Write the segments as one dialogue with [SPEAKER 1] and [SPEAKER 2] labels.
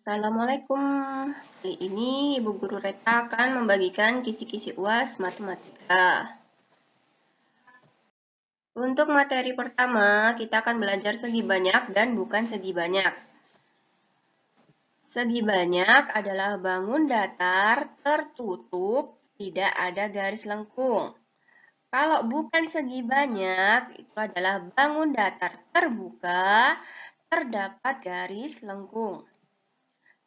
[SPEAKER 1] Assalamualaikum. Kali ini Ibu Guru Reta akan membagikan kisi-kisi UAS Matematika. Untuk materi pertama, kita akan belajar segi banyak dan bukan segi banyak. Segi banyak adalah bangun datar tertutup, tidak ada garis lengkung. Kalau bukan segi banyak, itu adalah bangun datar terbuka, terdapat garis lengkung.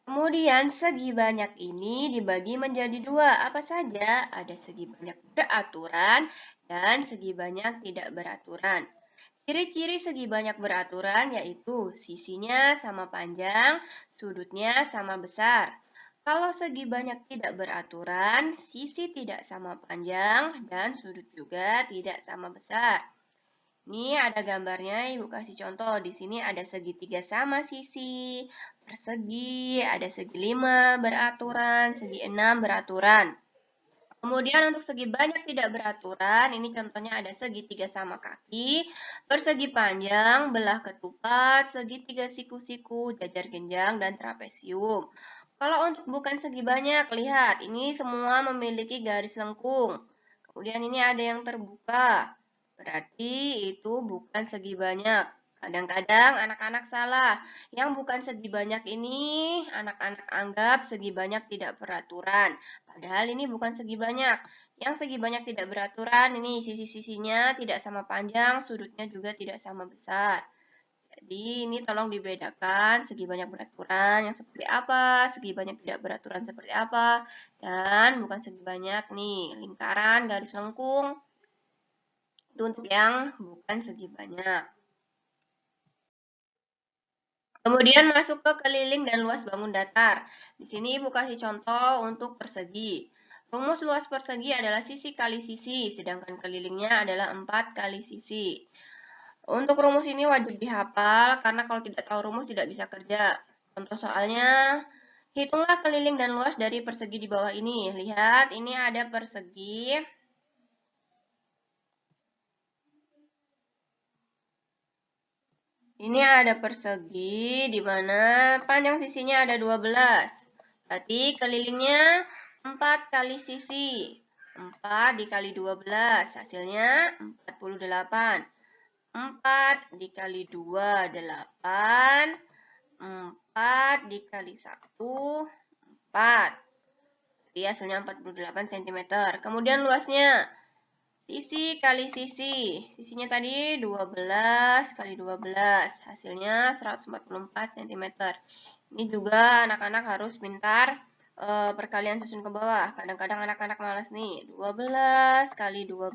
[SPEAKER 1] Kemudian segi banyak ini dibagi menjadi dua. Apa saja? Ada segi banyak beraturan dan segi banyak tidak beraturan. Ciri-ciri segi banyak beraturan yaitu sisinya sama panjang, sudutnya sama besar. Kalau segi banyak tidak beraturan, sisi tidak sama panjang dan sudut juga tidak sama besar. Ini ada gambarnya, Ibu kasih contoh. Di sini ada segitiga sama sisi, persegi, ada segi 5 beraturan, segi 6 beraturan. Kemudian untuk segi banyak tidak beraturan, ini contohnya ada segitiga sama kaki, persegi panjang, belah ketupat, segitiga siku-siku, jajar genjang, dan trapesium. Kalau untuk bukan segi banyak, lihat, ini semua memiliki garis lengkung. Kemudian ini ada yang terbuka. Berarti itu bukan segi banyak. Kadang-kadang anak-anak salah. Yang bukan segi banyak ini, anak-anak anggap segi banyak tidak beraturan. Padahal ini bukan segi banyak. Yang segi banyak tidak beraturan, ini sisi-sisinya tidak sama panjang, sudutnya juga tidak sama besar. Jadi ini tolong dibedakan segi banyak beraturan yang seperti apa, segi banyak tidak beraturan seperti apa, dan bukan segi banyak nih, lingkaran, garis lengkung, itu untuk yang bukan segi banyak. Kemudian masuk ke keliling dan luas bangun datar. Di sini Ibu kasih contoh untuk persegi. Rumus luas persegi adalah sisi kali sisi, sedangkan kelilingnya adalah 4 kali sisi. Untuk rumus ini wajib dihafal, karena kalau tidak tahu rumus tidak bisa kerja. Contoh soalnya, hitunglah keliling dan luas dari persegi di bawah ini. Lihat, ini ada persegi. Ini ada persegi di mana panjang sisinya ada 12. Berarti kelilingnya 4 kali sisi. 4 dikali 12, hasilnya 48. 4 dikali 2, 8. 4 dikali 1, 4. Jadi hasilnya 48 cm. Kemudian luasnya, sisi kali sisi. Sisinya tadi 12 kali 12. Hasilnya 144 cm. Ini juga anak-anak harus pintar perkalian susun ke bawah. Kadang-kadang anak-anak malas nih. 12 kali 12.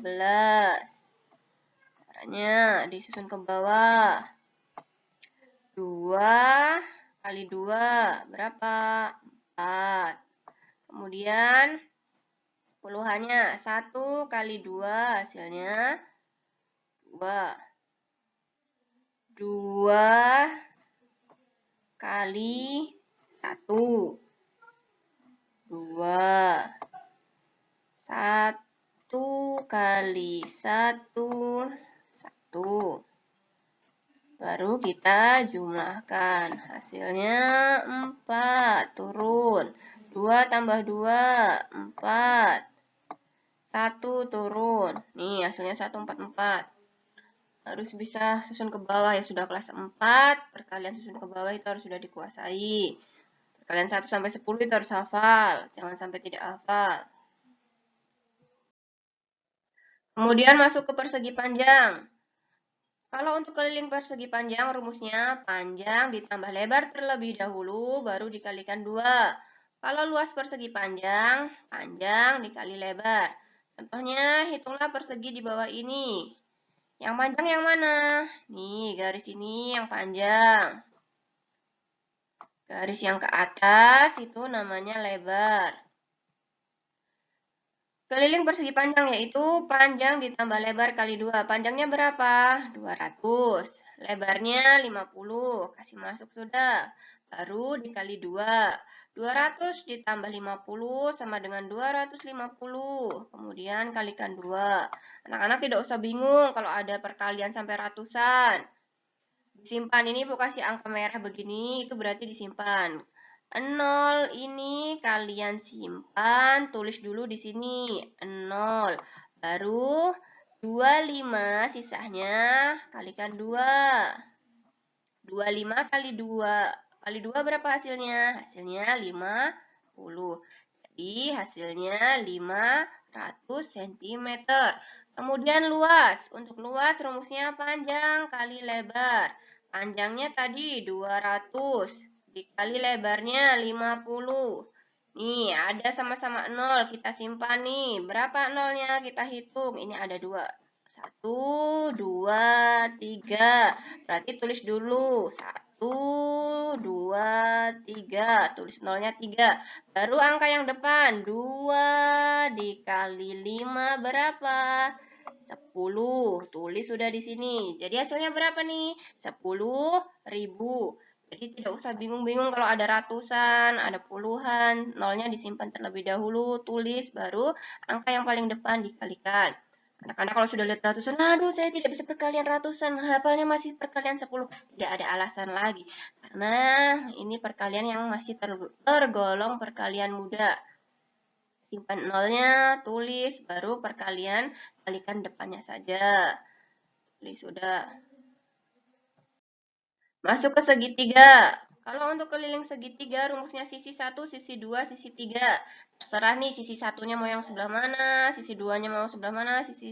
[SPEAKER 1] Caranya disusun ke bawah. 2 kali 2 berapa? 4. Kemudian puluhannya 1 kali 2 hasilnya 2. 2 kali 1. 2. 1 kali 1. 1. Baru kita jumlahkan. Hasilnya 4. Turun. 2 tambah 2. 4. 1 turun. Nih hasilnya 144. Harus bisa susun ke bawah ya, sudah kelas 4. Perkalian susun ke bawah itu harus sudah dikuasai. Perkalian 1 sampai 10 itu harus hafal. Jangan sampai tidak hafal. Kemudian masuk ke persegi panjang. Kalau untuk keliling persegi panjang, rumusnya panjang ditambah lebar terlebih dahulu, baru dikalikan 2. Kalau luas persegi panjang, panjang dikali lebar. Contohnya, hitunglah persegi di bawah ini. Yang panjang yang mana? Nih, garis ini yang panjang. Garis yang ke atas itu namanya lebar. Keliling persegi panjang yaitu panjang ditambah lebar kali 2. Panjangnya berapa? 200. Lebarnya 50. Kasih masuk sudah. Baru dikali 2. 200 ditambah 50 sama dengan 250. Kemudian kalikan 2. Anak-anak tidak usah bingung kalau ada perkalian sampai ratusan. Disimpan, ini Ibu kasih angka merah begini, itu berarti disimpan. 0 ini kalian simpan, tulis dulu di sini 0. Baru 25 sisanya kalikan 2. 25 kali 2. Kali 2 berapa hasilnya? Hasilnya 50. Jadi hasilnya 500 cm. Kemudian luas. Untuk luas rumusnya panjang kali lebar. Panjangnya tadi 200 dikali lebarnya 50. Nih, ada sama-sama 0. Kita simpan nih. Berapa nolnya? Kita hitung. Ini ada 2. 1, 2, 3. Berarti tulis dulu. 1, 2, 3. Tulis nolnya 3. Baru angka yang depan. 2 dikali 5 berapa? 10. Tulis sudah di sini. Jadi hasilnya berapa nih? 10.000. Jadi tidak usah bingung-bingung kalau ada ratusan, ada puluhan, nolnya disimpan terlebih dahulu, tulis, baru angka yang paling depan dikalikan. Anak-anak kalau sudah lihat ratusan, aduh saya tidak bisa perkalian ratusan, hafalnya masih perkalian 10. Tidak ada alasan lagi, karena ini perkalian yang masih tergolong perkalian mudah. Simpan nolnya, tulis, baru perkalian kalikan depannya saja. Tulis sudah. Masuk ke segitiga. Kalau untuk keliling segitiga, rumusnya sisi 1, sisi 2, sisi 3. Terserah nih, sisi satunya mau yang sebelah mana, sisi 2-nya mau sebelah mana, sisi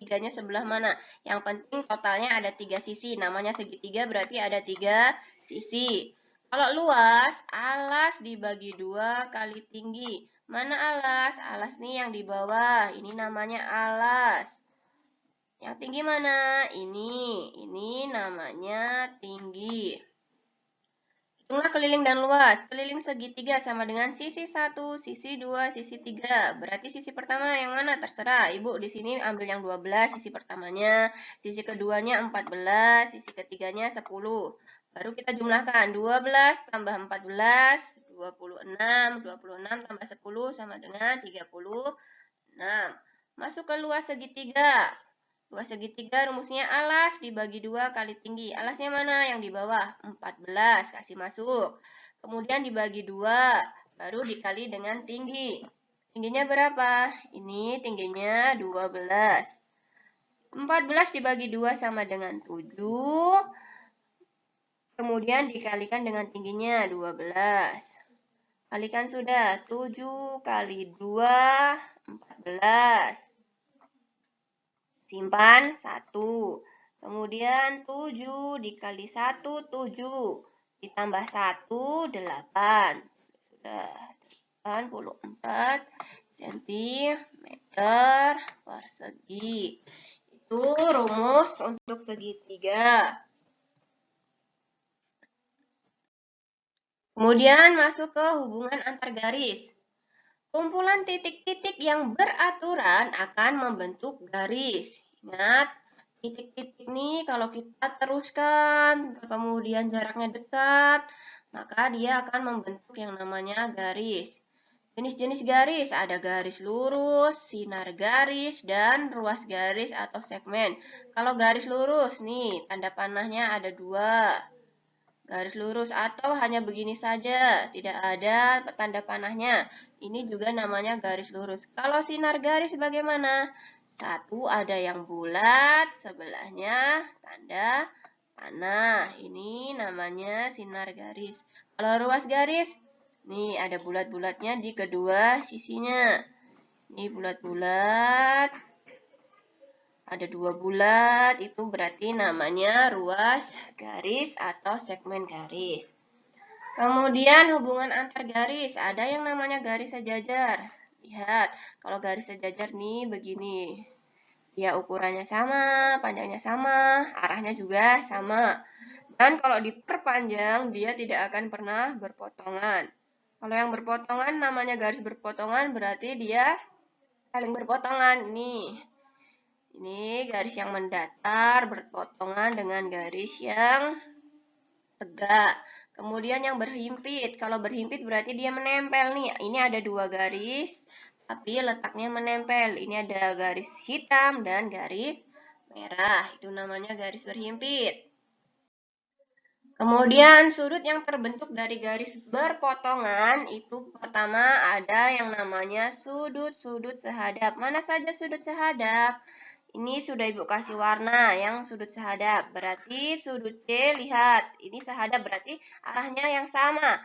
[SPEAKER 1] 3-nya sebelah mana. Yang penting totalnya ada 3 sisi. Namanya segitiga berarti ada 3 sisi. Kalau luas, alas dibagi 2 kali tinggi. Mana alas? Alas nih yang di bawah. Ini namanya alas. Yang tinggi mana? Ini namanya tinggi. Hitunglah keliling dan luas. Keliling segitiga sama dengan sisi 1, sisi 2, sisi 3. Berarti sisi pertama yang mana? Terserah. Ibu di sini ambil yang 12, sisi pertamanya. Sisi keduanya 14, sisi ketiganya 10. Baru kita jumlahkan. 12 tambah 14, 26. 26 tambah 10 sama dengan 36. Masuk ke luas segitiga. Luas segitiga rumusnya alas dibagi 2 kali tinggi. Alasnya mana? Yang di bawah. 14. Kasih masuk. Kemudian dibagi 2. Baru dikali dengan tinggi. Tingginya berapa? Ini tingginya 12. 14 dibagi 2 sama dengan 7. Kemudian dikalikan dengan tingginya 12. Kalikan sudah. 7 kali 2, 14. Simpan 1. Kemudian 7 dikali 1, 7. Ditambah 1, 8. Sudah 84 cm persegi. Itu rumus untuk segitiga. Kemudian masuk ke hubungan antar garis. Kumpulan titik-titik yang beraturan akan membentuk garis. Ingat, titik-titik ini kalau kita teruskan, kemudian jaraknya dekat, maka dia akan membentuk yang namanya garis. Jenis-jenis garis ada garis lurus, sinar garis, dan ruas garis atau segmen. Kalau garis lurus, nih tanda panahnya ada 2. Garis lurus atau hanya begini saja, tidak ada tanda panahnya. Ini juga namanya garis lurus. Kalau sinar garis bagaimana? Satu ada yang bulat, sebelahnya tanda panah. Ini namanya sinar garis. Kalau ruas garis, nih ada bulat-bulatnya di kedua sisinya. Ini bulat-bulat. Ada 2 bulat, itu berarti namanya ruas garis atau segmen garis. Kemudian hubungan antar garis, ada yang namanya garis sejajar. Lihat, kalau garis sejajar nih begini. Dia ukurannya sama, panjangnya sama, arahnya juga sama. Dan kalau diperpanjang, dia tidak akan pernah berpotongan. Kalau yang berpotongan namanya garis berpotongan, berarti dia saling berpotongan. Ini garis yang mendatar berpotongan dengan garis yang tegak. Kemudian yang berhimpit. Kalau berhimpit berarti dia menempel nih. Ini ada 2 garis, tapi letaknya menempel. Ini ada garis hitam dan garis merah. Itu namanya garis berhimpit. Kemudian sudut yang terbentuk dari garis berpotongan itu pertama ada yang namanya sudut-sudut sehadap. Mana saja sudut sehadap? Ini sudah Ibu kasih warna yang sudut sehadap. Berarti sudut C, lihat. Ini sehadap berarti arahnya yang sama.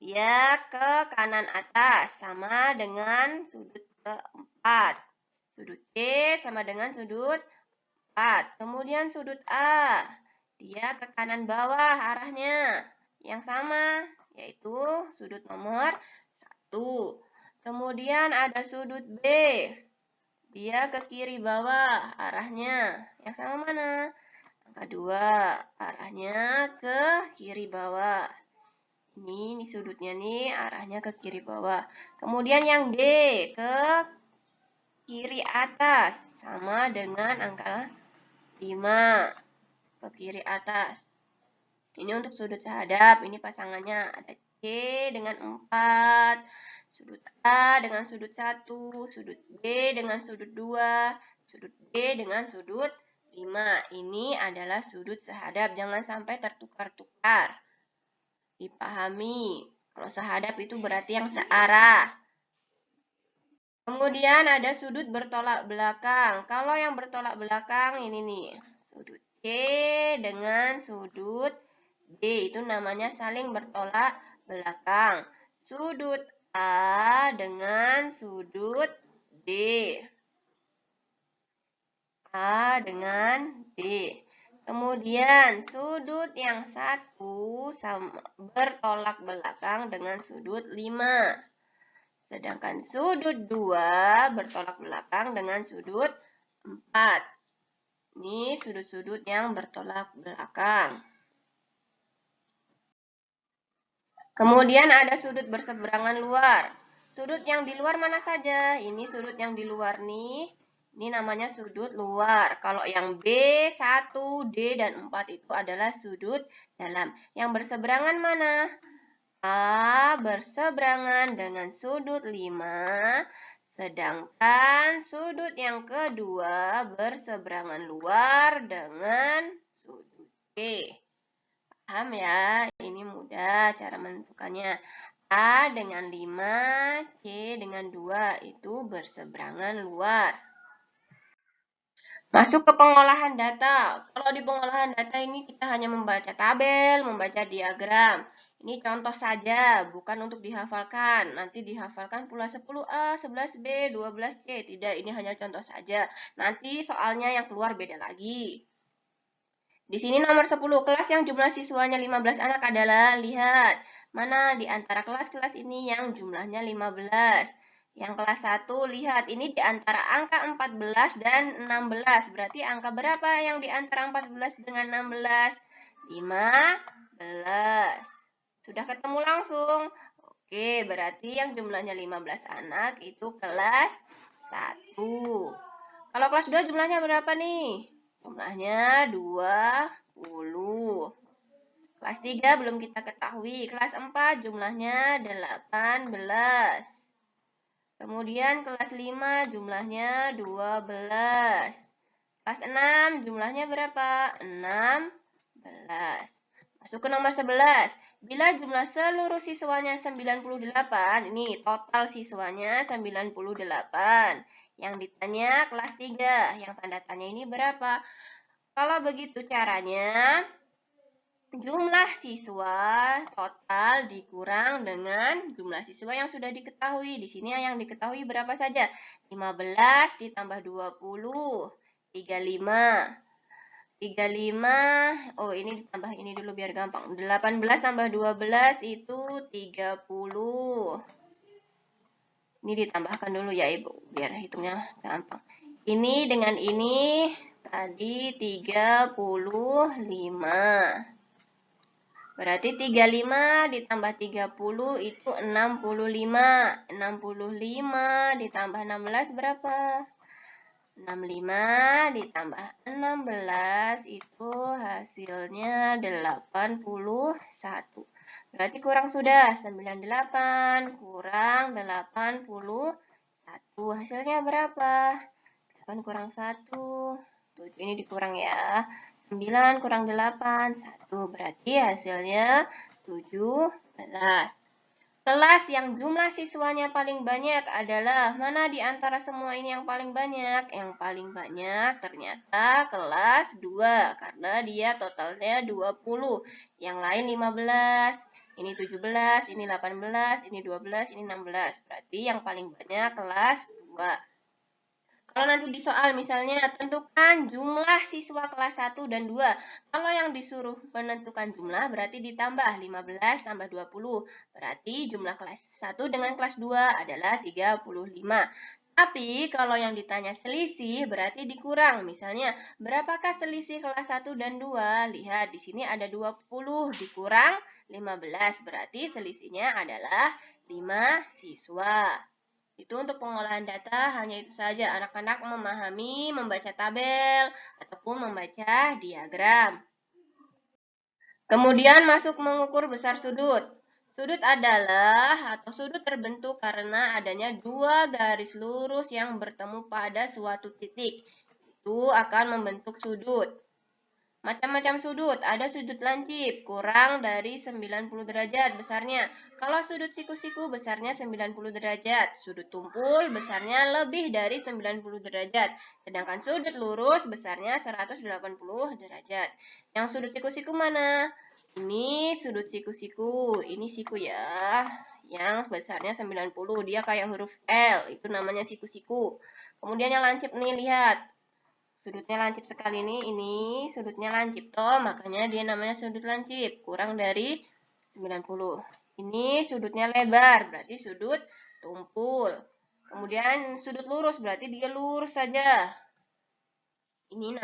[SPEAKER 1] Dia ke kanan atas sama dengan sudut keempat. Sudut C sama dengan sudut 4. Kemudian sudut A. Dia ke kanan bawah arahnya yang sama, yaitu sudut nomor 1. Kemudian ada sudut B. Dia ke kiri bawah arahnya yang sama mana? Angka 2. Arahnya ke kiri bawah. Ini sudutnya nih arahnya ke kiri bawah. Kemudian yang D ke kiri atas sama dengan angka 5. Ke kiri atas. Ini untuk sudut sehadap. Ini pasangannya ada C dengan 4, sudut A dengan sudut 1, sudut B dengan sudut 2, sudut D dengan sudut 5. Ini adalah sudut sehadap. Jangan sampai tertukar-tukar. Dipahami. Kalau sehadap itu berarti yang searah. Kemudian ada sudut bertolak belakang. Kalau yang bertolak belakang ini nih. Sudut C dengan sudut D itu namanya saling bertolak belakang. Sudut A dengan sudut D. A dengan D. Kemudian sudut yang satu bertolak belakang dengan sudut 5. Sedangkan sudut 2 bertolak belakang dengan sudut 4. Ini sudut-sudut yang bertolak belakang. Kemudian ada sudut berseberangan luar. Sudut yang di luar mana saja? Ini sudut yang di luar nih. Ini namanya sudut luar. Kalau yang B, 1, D, dan 4 itu adalah sudut dalam. Yang berseberangan mana? A berseberangan dengan sudut 5. Sedangkan sudut yang kedua berseberangan luar dengan sudut C. Paham ya? Ini mudah cara menentukannya. A dengan 5, C dengan 2 itu berseberangan luar. Masuk ke pengolahan data. Kalau di pengolahan data ini kita hanya membaca tabel, membaca diagram. Ini contoh saja, bukan untuk dihafalkan. Nanti dihafalkan pula 10A, 11B, 12C. Tidak, ini hanya contoh saja. Nanti soalnya yang keluar beda lagi. Di sini nomor 10, kelas yang jumlah siswanya 15 anak adalah, lihat, mana di antara kelas-kelas ini yang jumlahnya 15. Yang kelas 1, lihat, ini di antara angka 14 dan 16. Berarti angka berapa yang di antara 14 dengan 16? 15. Sudah ketemu langsung. Oke, berarti yang jumlahnya 15 anak itu kelas 1. Kalau kelas 2 jumlahnya berapa nih? Jumlahnya 20. Kelas 3 belum kita ketahui. Kelas 4 jumlahnya 18. Kemudian kelas 5 jumlahnya 12. Kelas 6 jumlahnya berapa? 16. Masuk ke nomor 11. Bila jumlah seluruh siswanya 98, ini total siswanya 98. Yang ditanya kelas 3, yang tanda tanya ini berapa? Kalau begitu caranya, jumlah siswa total dikurang dengan jumlah siswa yang sudah diketahui. Di sini yang diketahui berapa saja? 15 ditambah 20, 35. 35, oh ini ditambah ini dulu biar gampang. 18 tambah 12 itu 30. Ini ditambahkan dulu ya Ibu, biar hitungnya gampang. Ini dengan ini tadi 35. Berarti 35 ditambah 30 itu 65. 65 ditambah 16 berapa? 65 ditambah 16 itu hasilnya 81. Berarti kurang sudah 98 kurang 81. Hasilnya berapa? 8 kurang 1. 7 ini dikurang ya. 9 kurang 8, 1. Berarti hasilnya 17. Kelas yang jumlah siswanya paling banyak adalah mana di antara semua ini yang paling banyak? Yang paling banyak ternyata kelas 2 karena dia totalnya 20. Yang lain 15. Ini 17, ini 18, ini 12, ini 16. Berarti yang paling banyak kelas 2. Kalau nanti di soal misalnya tentukan jumlah siswa kelas 1 dan 2. Kalau yang disuruh menentukan jumlah berarti ditambah 15 tambah 20. Berarti jumlah kelas 1 dengan kelas 2 adalah 35. Tapi kalau yang ditanya selisih berarti dikurang. Misalnya, berapakah selisih kelas 1 dan 2? Lihat, di sini ada 20 dikurang 15. Berarti selisihnya adalah 5 siswa. Itu untuk pengolahan data, hanya itu saja. Anak-anak memahami, membaca tabel, ataupun membaca diagram. Kemudian masuk mengukur besar sudut. Sudut adalah atau sudut terbentuk karena adanya dua garis lurus yang bertemu pada suatu titik. Itu akan membentuk sudut. Macam-macam sudut, ada sudut lancip, kurang dari 90 derajat besarnya. Kalau sudut siku-siku besarnya 90 derajat, sudut tumpul besarnya lebih dari 90 derajat, sedangkan sudut lurus besarnya 180 derajat. Yang sudut siku-siku mana? Ini sudut siku-siku, ini siku ya, yang besarnya 90, dia kayak huruf L, itu namanya siku-siku. Kemudian yang lancip nih, lihat. Sudutnya lancip sekali ini sudutnya lancip toh, makanya dia namanya sudut lancip, kurang dari 90. Ini sudutnya lebar, berarti sudut tumpul. Kemudian sudut lurus, berarti dia lurus saja. Ini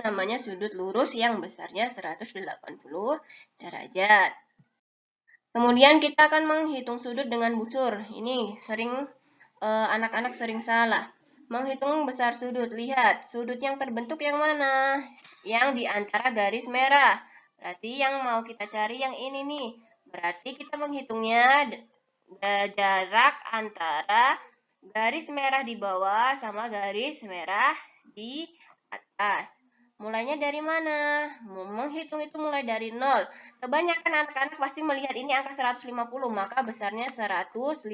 [SPEAKER 1] namanya sudut lurus yang besarnya 180 derajat. Kemudian kita akan menghitung sudut dengan busur. Ini sering anak-anak sering salah. Menghitung besar sudut, lihat sudut yang terbentuk yang mana? Yang di antara garis merah. Berarti yang mau kita cari yang ini nih. Berarti kita menghitungnya jarak antara garis merah di bawah sama garis merah di atas. Mulainya dari mana? Menghitung itu mulai dari 0. Kebanyakan anak-anak pasti melihat ini angka 150, maka besarnya 150.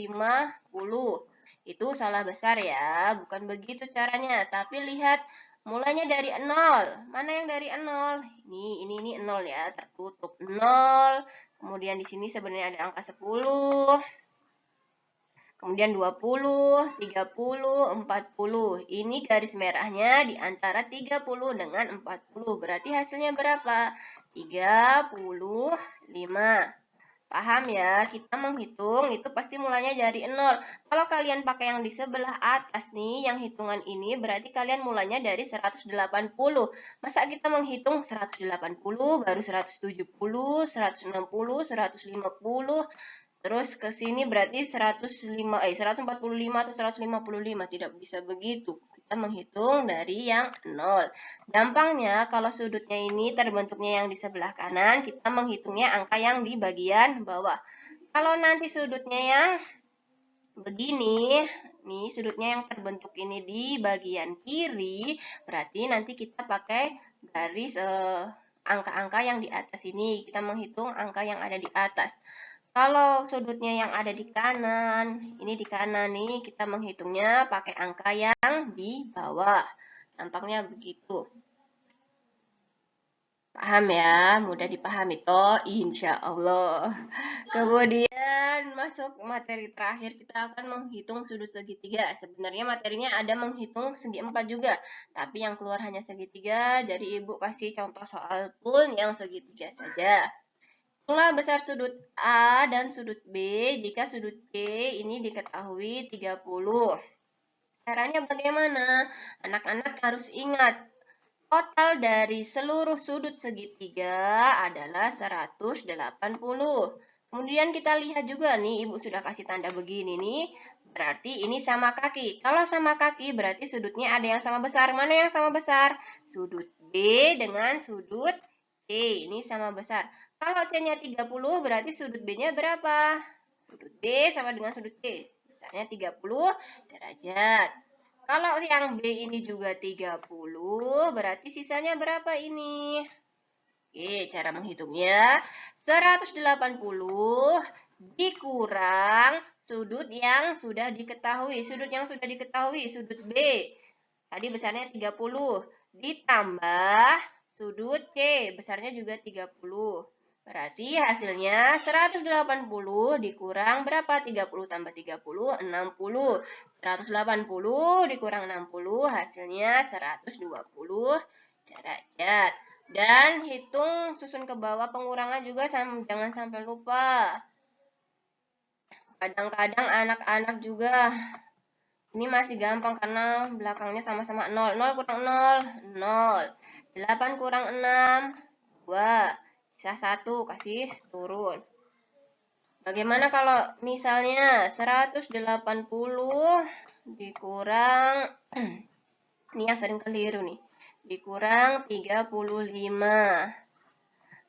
[SPEAKER 1] Itu salah besar ya, bukan begitu caranya. Tapi lihat, mulainya dari 0. Mana yang dari 0? Ini 0 ya, tertutup 0. Kemudian di sini sebenarnya ada angka 10. Kemudian 20, 30, 40. Ini garis merahnya di antara 30 dengan 40. Berarti hasilnya berapa? 35. Paham ya? Kita menghitung itu pasti mulanya dari 0. Kalau kalian pakai yang di sebelah atas nih, yang hitungan ini, berarti kalian mulanya dari 180. Masa kita menghitung 180, baru 170, 160, 150, terus ke sini berarti 145 atau 155. Tidak bisa begitu. Kita menghitung dari yang 0. Gampangnya kalau sudutnya ini terbentuknya yang di sebelah kanan, kita menghitungnya angka yang di bagian bawah. Kalau nanti sudutnya yang begini, nih sudutnya yang terbentuk ini di bagian kiri, berarti nanti kita pakai garis angka-angka yang di atas ini. Kita menghitung angka yang ada di atas. Kalau sudutnya yang ada di kanan, ini di kanan nih, kita menghitungnya pakai angka yang di bawah. Nampaknya begitu. Paham ya? Mudah dipahami toh, insya Allah. Kemudian masuk materi terakhir, kita akan menghitung sudut segitiga. Sebenarnya materinya ada menghitung segi 4 juga, tapi yang keluar hanya segitiga, jadi ibu kasih contoh soal pun yang segitiga saja. Hitunglah besar sudut A dan sudut B jika sudut C ini diketahui 30. Caranya bagaimana? Anak-anak harus ingat, total dari seluruh sudut segitiga adalah 180. Kemudian kita lihat juga nih, ibu sudah kasih tanda begini nih, berarti ini sama kaki. Kalau sama kaki berarti sudutnya ada yang sama besar. Mana yang sama besar? Sudut B dengan sudut C, ini sama besar. Kalau C-nya 30, berarti sudut B-nya berapa? Sudut B sama dengan sudut C. Besarnya 30 derajat. Kalau yang B ini juga 30, berarti sisanya berapa ini? Oke, cara menghitungnya 180 dikurang sudut yang sudah diketahui. Sudut yang sudah diketahui, sudut B. Tadi besarnya 30. Ditambah sudut C, besarnya juga 30. Berarti hasilnya 180 dikurang berapa? 30 tambah 30, 60. 180 dikurang 60, hasilnya 120 derajat. Dan hitung susun ke bawah pengurangan juga, jangan sampai lupa. Kadang-kadang anak-anak juga, ini masih gampang karena belakangnya sama-sama 0. 0 kurang 0, 0. 8 kurang 6, 2. Sisa 1, kasih turun. Bagaimana kalau misalnya 180 dikurang, ini yang sering keliru nih, dikurang 35.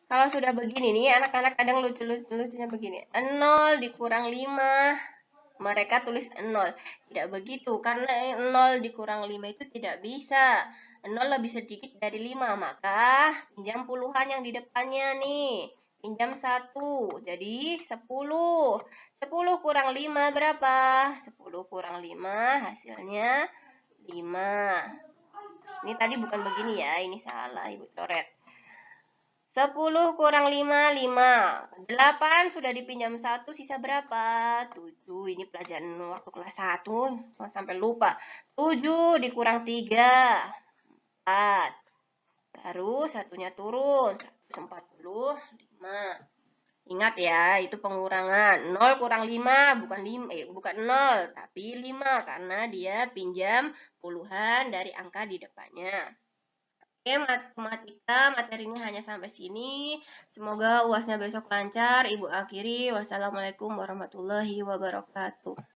[SPEAKER 1] Kalau sudah begini nih, anak-anak kadang lucu-lucunya begini. 0 dikurang 5, mereka tulis 0. Tidak begitu, karena 0 dikurang 5 itu tidak bisa. 0 lebih sedikit dari 5, maka pinjam puluhan yang di depannya nih. Pinjam 1, jadi 10. 10 kurang 5 berapa? 10 kurang 5 hasilnya 5. Ini tadi bukan begini ya, ini salah, Ibu coret. 10 kurang 5, 5. 8 sudah dipinjam 1, sisa berapa? 7. Ini pelajaran waktu kelas 1, jangan sampai lupa. 7 dikurang 3, 4. Baru satunya turun, 145. Ingat ya, itu pengurangan. 0 kurang 5, bukan 0, tapi 5. Karena dia pinjam puluhan dari angka di depannya. Oke, matematika materinya hanya sampai sini. Semoga UASnya besok lancar. Ibu akhiri. Wassalamualaikum warahmatullahi wabarakatuh.